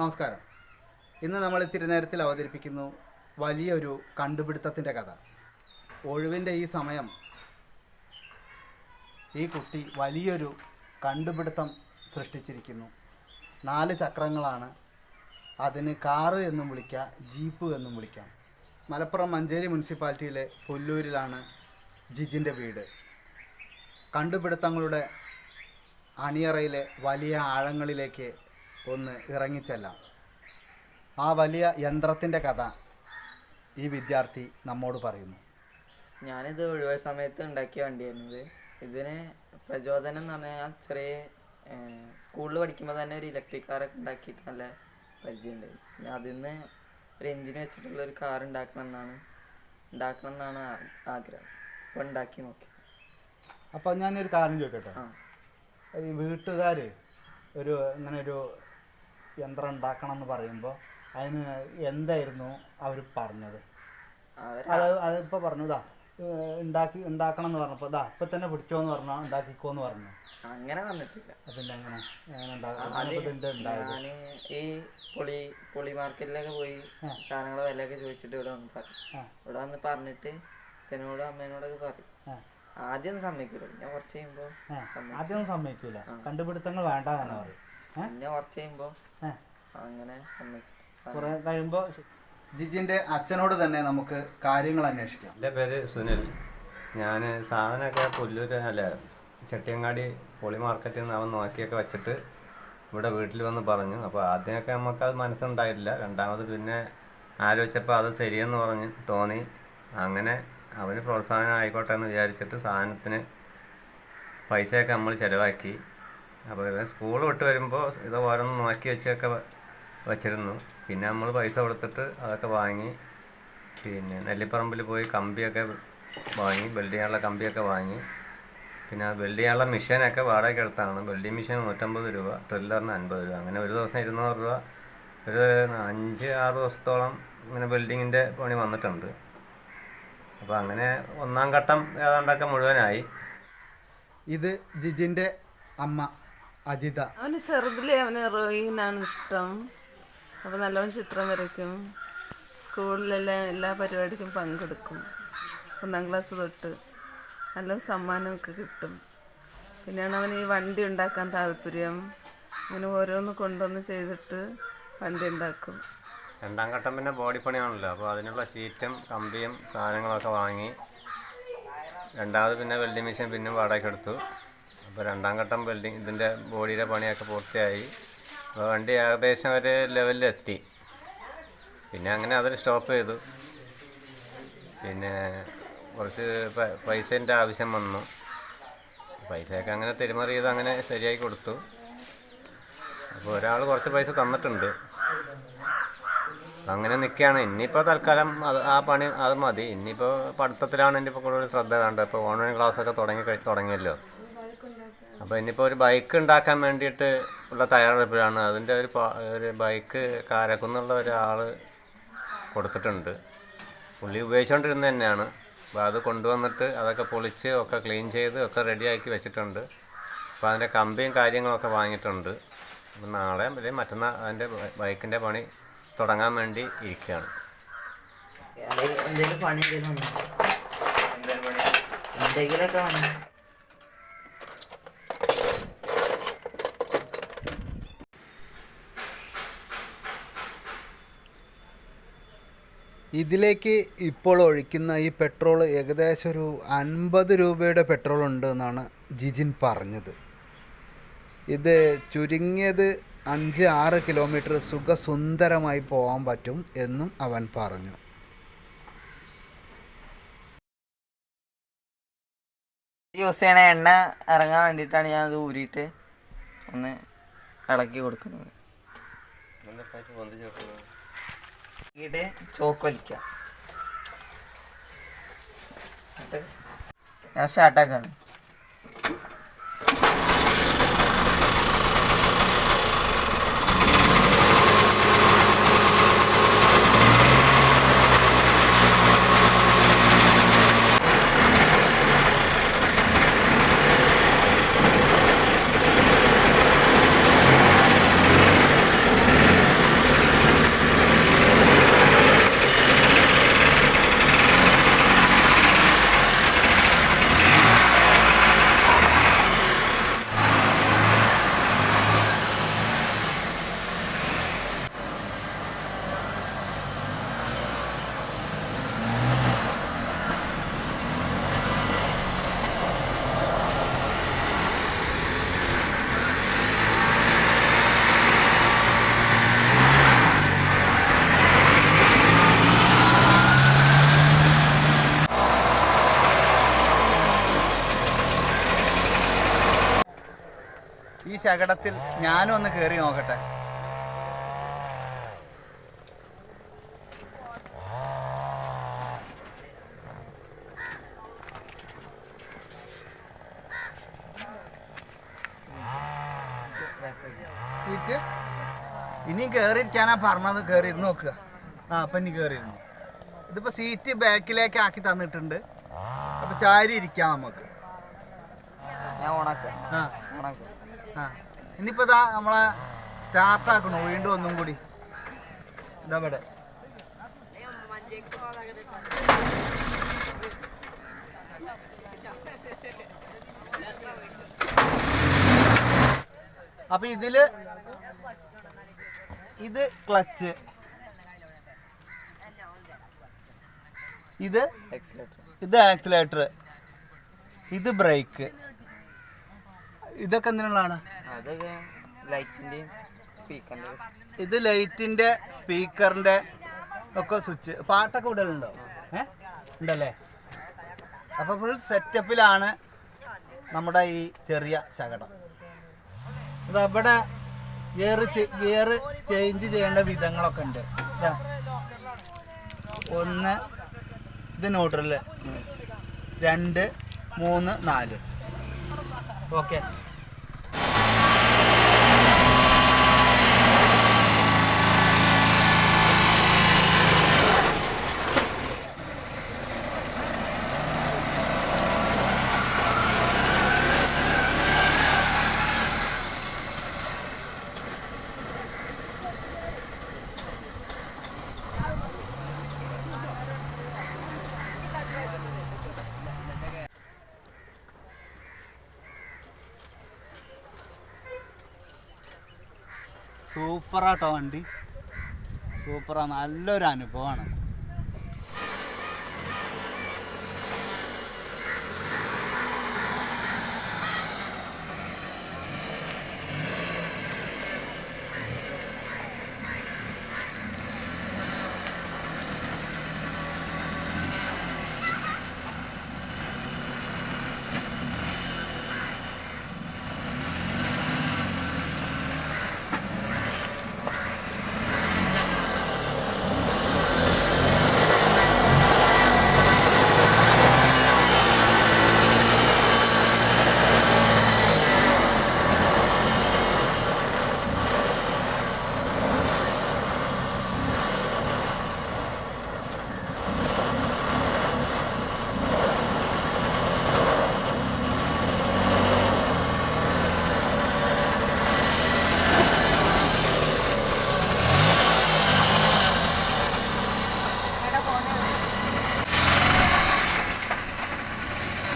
നമസ്കാരം. ഇന്ന് നമ്മൾ തിരുനേരത്തിൽ അവതരിപ്പിക്കുന്നു വലിയൊരു കണ്ടുപിടുത്തത്തിൻ്റെ കഥ. ഒഴിവിൻ്റെ ഈ സമയം ഈ കുട്ടി വലിയൊരു കണ്ടുപിടുത്തം സൃഷ്ടിച്ചിരിക്കുന്നു. 4 ചക്രങ്ങളാണ്. അതിന് കാറ് എന്നും വിളിക്കാം, ജീപ്പ് എന്നും വിളിക്കാം. മലപ്പുറം മഞ്ചേരി മുനിസിപ്പാലിറ്റിയിലെ പുല്ലൂരിലാണ് ജിജിൻ്റെ വീട്. കണ്ടുപിടുത്തങ്ങളുടെ അണിയറയിലെ വലിയ ആഴങ്ങളിലേക്ക് ഒന്ന് ഇറങ്ങിച്ചെല്ലാം. ആ വലിയ യന്ത്രത്തിൻ്റെ കഥ ഈ വിദ്യാർത്ഥി നമ്മോട് പറയുന്നു. ഞാനിത് ഒഴിവ് സമയത്ത് ഉണ്ടാക്കിയ വണ്ടിയായിരുന്നത്. ഇതിന് പ്രചോദനം എന്ന് പറഞ്ഞാൽ ചെറിയ സ്കൂളിൽ പഠിക്കുമ്പോൾ തന്നെ ഒരു ഇലക്ട്രിക് കാറൊക്കെ ഉണ്ടാക്കിയിട്ട് നല്ല പരിചയമുണ്ടായി. പിന്നെ അതിൽ നിന്ന് ഒരു എൻജിൻ വെച്ചിട്ടുള്ള ഒരു കാർ ഉണ്ടാക്കണം എന്നാണ് ആഗ്രഹം. അപ്പോൾ ഉണ്ടാക്കി നോക്കി. അപ്പോൾ ഞാനൊരു കാര്യം ചോദിക്കട്ടെ. ഈ വീട്ടുകാർ ഇങ്ങനെ ഒരു യന്ത്രം ഉണ്ടാക്കണം എന്ന് പറയുമ്പോൾ അതിന് എന്തായിരുന്നു അവർ പറഞ്ഞത്? അതിപ്പോൾ പറഞ്ഞു ഉണ്ടാക്കണം എന്ന് പറഞ്ഞപ്പോൾ ഇപ്പം തന്നെ പിടിച്ചോ എന്ന് പറഞ്ഞാൽ ഉണ്ടാക്കിക്കോ എന്ന് പറഞ്ഞു. അങ്ങനെ വന്നിട്ടില്ല. അതിൻ്റെ അങ്ങനെ ഞാൻ ഈ പൊളി മാർക്കറ്റിലൊക്കെ പോയി സാധനങ്ങളെ വിലയൊക്കെ ചോദിച്ചിട്ട് ഇവിടെ വന്ന് പറയും. ഇവിടെ വന്ന് പറഞ്ഞിട്ട് അച്ഛനോടും അമ്മേനോടൊക്കെ പറയും. ആദ്യം സമ്മതിക്കൂല, പിന്നെ കുറച്ച് കഴിയുമ്പോൾ ആദ്യം സമ്മതിക്കൂല, കണ്ടുപിടുത്തങ്ങൾ വേണ്ട തന്നെ പറയും. പിന്നെ കുറച്ച് കഴിയുമ്പോൾ അങ്ങനെ സമ്മതിച്ചു. കുറെ കഴിയുമ്പോൾ ജിജിൻ്റെ അച്ഛനോട് തന്നെ നമുക്ക് കാര്യങ്ങൾ അന്വേഷിക്കാം. എൻ്റെ പേര് സുനിൽ. ഞാൻ സാധനമൊക്കെ പുല്ലൂർ ചെട്ടിയങ്ങാടി പൊളി മാർക്കറ്റിൽ നിന്ന് അവൻ നോക്കിയൊക്കെ വെച്ചിട്ട് ഇവിടെ വീട്ടിൽ വന്ന് പറഞ്ഞു. അപ്പോൾ ആദ്യമൊക്കെ നമുക്കത് മനസ്സുണ്ടായിട്ടില്ല. രണ്ടാമത് പിന്നെ ആലോചിച്ചപ്പോൾ അത് ശരിയെന്ന് പറഞ്ഞ് തോന്നി. അങ്ങനെ അവന് പ്രോത്സാഹനം ആയിക്കോട്ടെ എന്ന് വിചാരിച്ചിട്ട് സാധനത്തിന് പൈസയൊക്കെ നമ്മൾ ചിലവാക്കി. അപ്പോൾ സ്കൂൾ വിട്ട് വരുമ്പോൾ ഇത് ഓരോന്ന് നോക്കി വെച്ചൊക്കെ വച്ചിരുന്നു. പിന്നെ നമ്മൾ പൈസ കൊടുത്തിട്ട് അതൊക്കെ വാങ്ങി. പിന്നെ നെല്ലിപ്പറമ്പിൽ പോയി കമ്പിയൊക്കെ വാങ്ങി, വെൽഡ് ചെയ്യാനുള്ള കമ്പിയൊക്കെ വാങ്ങി. പിന്നെ വെൽഡ് ചെയ്യാനുള്ള മെഷീനൊക്കെ വാടകയ്ക്ക് എടുത്താണ്. വെൽഡിങ് മെഷീൻ 150 രൂപ, ഡ്രില്ലറിന് 50 രൂപ. അങ്ങനെ ഒരു ദിവസം 200 രൂപ. ഒരു 5-6 ദിവസത്തോളം ഇങ്ങനെ വെൽഡിങ്ങിൻ്റെ പണി വന്നിട്ടുണ്ട്. അപ്പോൾ അങ്ങനെ 1-ാം ഘട്ടം ഏതാണ്ടൊക്കെ മുഴുവനായി. ഇത് ജിജിൻ്റെ അമ്മ അജിത. അവന് ചെറുതിലേ അവന് ഡ്രോയിങ്ങിനാണ് ഇഷ്ടം. അപ്പോൾ നല്ലോണം ചിത്രം വരയ്ക്കും. സ്കൂളിലെല്ലാം എല്ലാ പരിപാടിക്കും പങ്കെടുക്കും. 1-ാം ക്ലാസ് തൊട്ട് നല്ല സമ്മാനമൊക്കെ കിട്ടും. പിന്നെയാണ് അവന് ഈ വണ്ടി ഉണ്ടാക്കാൻ താല്പര്യം. അങ്ങനെ ഓരോന്ന് കൊണ്ടുവന്ന് ചെയ്തിട്ട് വണ്ടി ഉണ്ടാക്കും. 2-ാം ഘട്ടം പിന്നെ ബോഡി പണിയാണല്ലോ. അപ്പോൾ അതിനുള്ള ഷീറ്റും കമ്പിയും സാധനങ്ങളൊക്കെ വാങ്ങി. രണ്ടാമത് പിന്നെ വെൽഡിങ് മെഷീൻ പിന്നെ വാടകയ്ക്ക് എടുത്തു. അപ്പോൾ 2-ാം ഘട്ടം വെൽഡിങ് ഇതിൻ്റെ ബോഡിയുടെ പണിയൊക്കെ പൂർത്തിയായി. അപ്പോൾ വണ്ടി ഏകദേശം ഒരു ലെവലിലെത്തി. പിന്നെ അങ്ങനെ അതിൽ സ്റ്റോപ്പ് ചെയ്തു. പിന്നെ കുറച്ച് പൈസേൻ്റെ ആവശ്യം വന്നു. പൈസയൊക്കെ അങ്ങനെ തിരിമറി ചെയ്ത് അങ്ങനെ ശരിയാക്കി കൊടുത്തു. അപ്പോൾ ഒരാൾ കുറച്ച് പൈസ തന്നിട്ടുണ്ട്. അങ്ങനെ നിൽക്കുകയാണ്. ഇനിയിപ്പോൾ തൽക്കാലം ആ പണി അത് മതി. ഇനിയിപ്പോൾ പഠിത്തത്തിലാണ് ഇനിയിപ്പോൾ കൂടുതൽ ശ്രദ്ധ വേണ്ടത്. ഇപ്പോൾ ഓൺലൈൻ ക്ലാസ്സൊക്കെ തുടങ്ങിയല്ലോ. അപ്പോൾ ഇനിയിപ്പോൾ ഒരു ബൈക്ക് ഉണ്ടാക്കാൻ വേണ്ടിയിട്ട് ഉള്ള തയ്യാറെടുപ്പിലാണ്. അതിൻ്റെ ഒരു ബൈക്ക് കാരക്കുന്നുള്ള ഒരാൾ കൊടുത്തിട്ടുണ്ട്. പുള്ളി ഉപയോഗിച്ചുകൊണ്ടിരുന്നത് തന്നെയാണ്. അപ്പോൾ അത് കൊണ്ടുവന്നിട്ട് അതൊക്കെ പൊളിച്ച് ഒക്കെ ക്ലീൻ ചെയ്ത് ഒക്കെ റെഡിയാക്കി വെച്ചിട്ടുണ്ട്. അപ്പോൾ അതിൻ്റെ കമ്പിയും കാര്യങ്ങളൊക്കെ വാങ്ങിയിട്ടുണ്ട്. അപ്പോൾ നാളെ അല്ലെങ്കിൽ മറ്റന്നാൾ അതിൻ്റെ ബൈക്കിൻ്റെ പണി തുടങ്ങാൻ വേണ്ടി ഇരിക്കുകയാണ്. ഇതിലേക്ക് ഇപ്പോൾ ഒഴിക്കുന്ന ഈ പെട്രോൾ ഏകദേശം ഒരു 50 രൂപയുടെ പെട്രോൾ ഉണ്ട് എന്നാണ് ജിജിൻ പറഞ്ഞത്. ഇത് ചുരുങ്ങിയത് 5-6 കിലോമീറ്റർ സുഖസുന്ദരമായി പോകാൻ പറ്റും എന്നും അവൻ പറഞ്ഞു. യൂസ് ചെയ്യണ എണ്ണ ഇറങ്ങാൻ വേണ്ടിയിട്ടാണ് ഞാൻ അത് ഊരിയിട്ട് ഒന്ന് ഇളക്കി കൊടുക്കുന്നത്. ചോക്ക് വലിക്കാം. ഞാൻ സ്റ്റാർട്ടാക്കാണ്. ശകടത്തിൽ ഞാനും ഒന്ന് കയറി നോക്കട്ടെ. ഇനിയും കയറിയിരിക്കാനാ പറഞ്ഞത്. കയറിയിരുന്ന് നോക്കുക. അപ്പം ഇനി കയറിയിരുന്നു. ഇതിപ്പോൾ സീറ്റ് ബാക്കിലേക്ക് ആക്കി തന്നിട്ടുണ്ട്. അപ്പം ചാരി ഇരിക്കാം നമുക്ക്. ഇനിയിപ്പോൾ ഇതാ നമ്മളെ സ്റ്റാർട്ടാക്കണു വീണ്ടും ഒന്നും കൂടി. ഇതാ ഇവിടെ അപ്പം ഇത് ക്ലച്ച്, ഇത് ആക്സിലേറ്റർ, ഇത് ബ്രേക്ക്. ഇതൊക്കെ എന്തിനുള്ളതാണ്? ഇത് ലൈറ്റിൻ്റെ സ്പീക്കറിൻ്റെ ഒക്കെ സ്വിച്ച്. പാട്ടൊക്കെ ഇടലുണ്ടോ? ഉണ്ടല്ലേ? അപ്പോൾ ഫുൾ സെറ്റപ്പിലാണ് നമ്മുടെ ഈ ചെറിയ ശകടം. ഇതവിടെ ഗിയർ ചേഞ്ച് ചെയ്യേണ്ട വിധങ്ങളൊക്കെ ഉണ്ട്. ഇതാ 1, ഇത് ന്യൂട്രൽ, 2, 3, 4. ഓക്കെ. സൂപ്പറാട്ടോ വണ്ടി, സൂപ്പറാണ്. നല്ലൊരു അനുഭവമാണ്.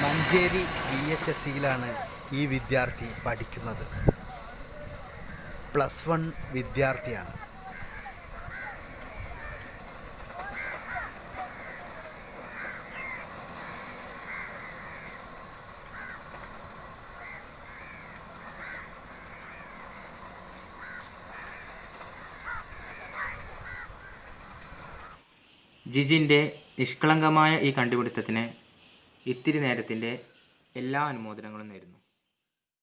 മഞ്ചേരി VHSCയിലാണ് ഈ വിദ്യാർത്ഥി പഠിക്കുന്നത്. +1 വിദ്യാർത്ഥിയാണ്. ജിജിൻ്റെ നിഷ്കളങ്കമായ ഈ കണ്ടുപിടുത്തത്തിന് ഇത്തിരി നേരത്തിൻ്റെ എല്ലാ അനുമോദനങ്ങളും നേരുന്നു.